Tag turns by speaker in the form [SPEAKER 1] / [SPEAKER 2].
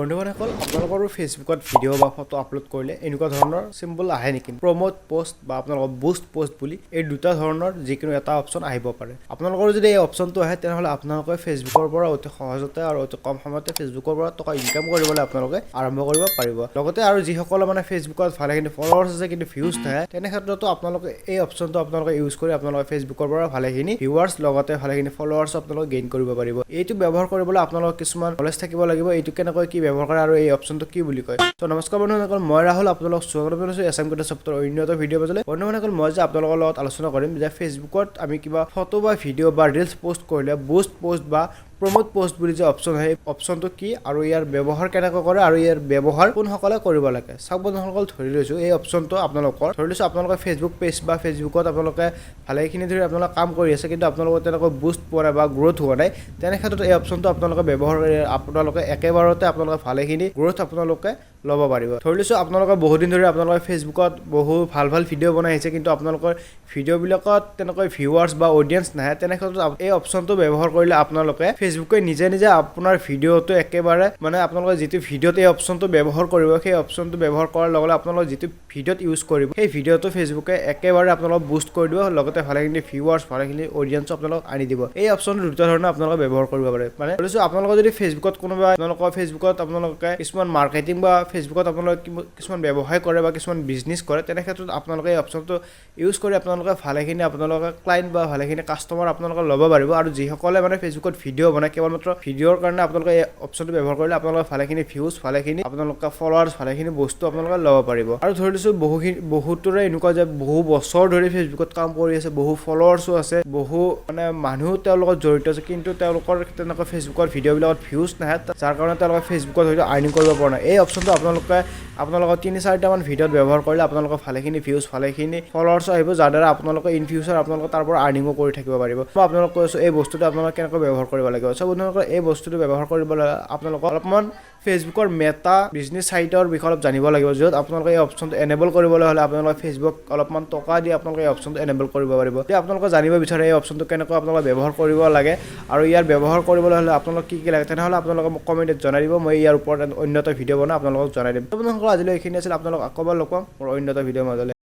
[SPEAKER 1] বন্ধুসকল আপোনালোকৰ ফেচবুকত ভিডিঅ' বা ফটো আপলোড কৰিলে এনেকুৱা ধৰণৰ চিম্বল আহে নেকি প্ৰমোট পোষ্ট বা আপোনালোকৰ বুষ্ট পোষ্ট বুলি এই দুটা ধৰণৰ যিকোনো এটা অপচন আহিব পাৰে আপোনালোকৰ যদি এই অপচনটো আহে তেনেহলে আপোনালোকে ফেচবুকৰ পৰা অতি সহজতে আৰু অতি কম সময়তে ফেচবুকৰ পৰা টকা ইনকাম কৰিবলৈ আপোনালোকে আৰম্ভ কৰিব পাৰিব লগতে আৰু যিসকল মানে ফেচবুকত ভালেখিনি ফলোৱাৰ্ছ আছে কিন্তু ভিউজ নাই তেনে ক্ষেত্ৰতো আপোনালোকে এই অপচনটো আপোনালোকে ইউজ কৰি আপোনালোকে ফেচবুকৰ পৰা ভালেখিনি ভিউৱাৰ্ছ লগতে ভালেখিনি ফলোৱাৰ্ছ আপোনালোকে গেইন কৰিব পাৰিব এইটো ব্যৱহাৰ কৰিবলৈ আপোনালোকৰ কিছুমান নলেজ থাকিব লাগিব এইটো কেনেকৈ কি ব্যৱহাৰ কৰে আৰু এই অপচনটো কি বুলি কয় তো নমস্কাৰ বন্ধুসকল মই ৰাহুল আপোনালোকক স্বাগতম জনাইছো এছএম কম্পিউটাৰ সফটৱেৰ অন্যটো ভিডিঅ' মাজলৈ বন্ধুসকল মই যে আপোনালোকৰ লগত আলোচনা কৰিম যে ফেচবুকত আমি কিবা ফটো বা ভিডিঅ' বা ৰিলছ পোষ্ট কৰিলে বুষ্ট পোষ্ট বা প্ৰমোট পোষ্ট বুলি যে অপচন হয় অপচনটো কি আৰু ইয়াৰ ব্যৱহাৰ কেনেকৈ কৰে আৰু ইয়াৰ ব্যৱহাৰ কোনসকলে কৰিব লাগে চাওক বন্ধুসকল ধৰি লৈছো এই অপচনটো আপোনালোকৰ ফেচবুক পেজ বা ফেচবুকত আপোনালোকে ভালেখিনি ধৰি আপোনালোকে কাম কৰি আছে কিন্তু আপোনালোকৰ তেনেকৈ বুষ্ট পোৱা নাই বা গ্ৰোথ হোৱা নাই তেনে ক্ষেত্ৰত এই অপচনটো আপোনালোকে ব্যৱহাৰ কৰি আপোনালোকে একেবাৰতে আপোনালোকে ভালেখিনি গ্ৰোথ আপোনালোকে ল'ব পাৰিব ধৰি লৈছো আপোনালোকে বহুত দিন ধৰি আপোনালোকে ফেচবুকত বহু ভাল ভিডিঅ' বনাই আহিছে কিন্তু আপোনালোকৰ ভিডিঅ'বিলাকত তেনেকৈ ভিউৱাৰ্ছ বা অডিয়েন্স নাহে তেনে ক্ষেত্ৰত এই অপচনটো ব্যৱহাৰ কৰিলে আপোনালোকে ফেচবুকে নিজে আপোনাৰ ভিডিঅ'টো একেবাৰে মানে আপোনালোকে যিটো ভিডিঅ'ত এই অপচনটো ব্যৱহাৰ কৰিব সেই অপচনটো ব্যৱহাৰ কৰাৰ লগে লগে আপোনালোকে যিটো ভিডিঅ'ত ইউজ কৰিব সেই ভিডিঅ'টো ফেচবুকে একেবাৰে আপোনালোকক বুষ্ট কৰি দিব লগতে ভালেখিনি ভিউৱাৰ্ছ ভালেখিনি অডিয়েন্স আপোনালোকক আনি দিব এই অপচনটো দুটা ধৰণে আপোনালোকে ব্যৱহাৰ কৰিব পাৰে মানে ধৰিছো আপোনালোকে যদি ফেচবুকত কোনোবা আপোনালোকে কিছুমান মাৰ্কেটিং বা ফেচবুকত আপোনালোকে কিছুমান ব্যৱসায় কৰে বা কিছুমান বিজনেছ কৰে তেনে ক্ষেত্ৰত আপোনালোকে এই অপচনটো ইউজ কৰি আপোনালোকে ভালেখিনি আপোনালোকে ক্লাইণ্ট বা ভালেখিনি কাষ্টমাৰ আপোনালোকে ল'ব পাৰিব আৰু যিসকলে মানে ফেচবুকত ভিডিঅ' বনায় কেৱল মাত্ৰ ভিডিঅ'ৰ কাৰণে আপোনালোকে এই অপচনটো ব্যৱহাৰ কৰিলে আপোনালোকে ভালেখিনি ভিউজ ভালেখিনি আপোনালোকে ফলোৱাৰ্ছ ভালেখিনি বস্তু আপোনালোকে ল'ব পাৰিব আৰু ধৰি লৈছো বহুতৰে এনেকুৱা যে বহু বছৰ ধৰি ফেচবুকত কাম কৰি আছে বহু ফলোৱাৰ্ছো আছে বহু মানে মানুহ তেওঁলোকৰ জড়িত আছে কিন্তু তেওঁলোকৰ তেনেকৈ ফেচবুকৰ ভিডিঅ'বিলাকত ভিউজ নাহে যাৰ কাৰণে তেওঁলোকে ফেচবুকত হয়তো আৰ্নিং কৰিব পৰা নাই এই অপচনটো আপোনালোকৰ 3-4টা মান ভিডিঅ'ত ব্যৱহাৰ কৰিলে আপোনালোকৰ ভালেখিনি ভিউজ ভালেখিনি ফলোৱাৰ্ছ আহিব যাৰ দ্বাৰা আপোনালোকে ইন ফিউচাৰ আপোনালোকে তাৰ পৰা আৰ্নিঙো কৰি থাকিব পাৰিব মই আপোনালোকক কৈছো এই বস্তুটো আপোনালোকে কেনেকৈ ব্যৱহাৰ কৰিব লাগিব সব বন্ধুসকল এই বস্তুটো ব্যৱহাৰ কৰিবলৈ আপোনালোকক অলপমান ফেচবুকৰ মেটা বিজনেছ সাইটৰ বিষয়ে অলপ জানিব লাগিব য'ত আপোনালোকে এই অপচনটো এনেবল কৰিবলৈ হ'লে আপোনালোকে ফেচবুক অলপমান টকা দি আপোনালোকে এই অপচনটো এনেবল কৰিব পাৰিব যদি আপোনালোকে জানিব বিচাৰে এই অপচনটো কেনেকৈ আপোনালোকে ব্যৱহাৰ কৰিব লাগে আৰু ইয়াৰ ব্যৱহাৰ কৰিবলৈ হ'লে আপোনালোক কি লাগে তেনেহ'লে আপোনালোকে মোক কমেণ্টত জনাই দিব মই ইয়াৰ ওপৰত অন্য এটা ভিডিঅ' বনাই আপোনালোকক জনাই দিম বন্ধুসকল আজিলৈ এইখিনি আছিল আপোনালোক আকৌ লগ পাম মোৰ অন্য এটা ভিডিঅ' মাজলৈ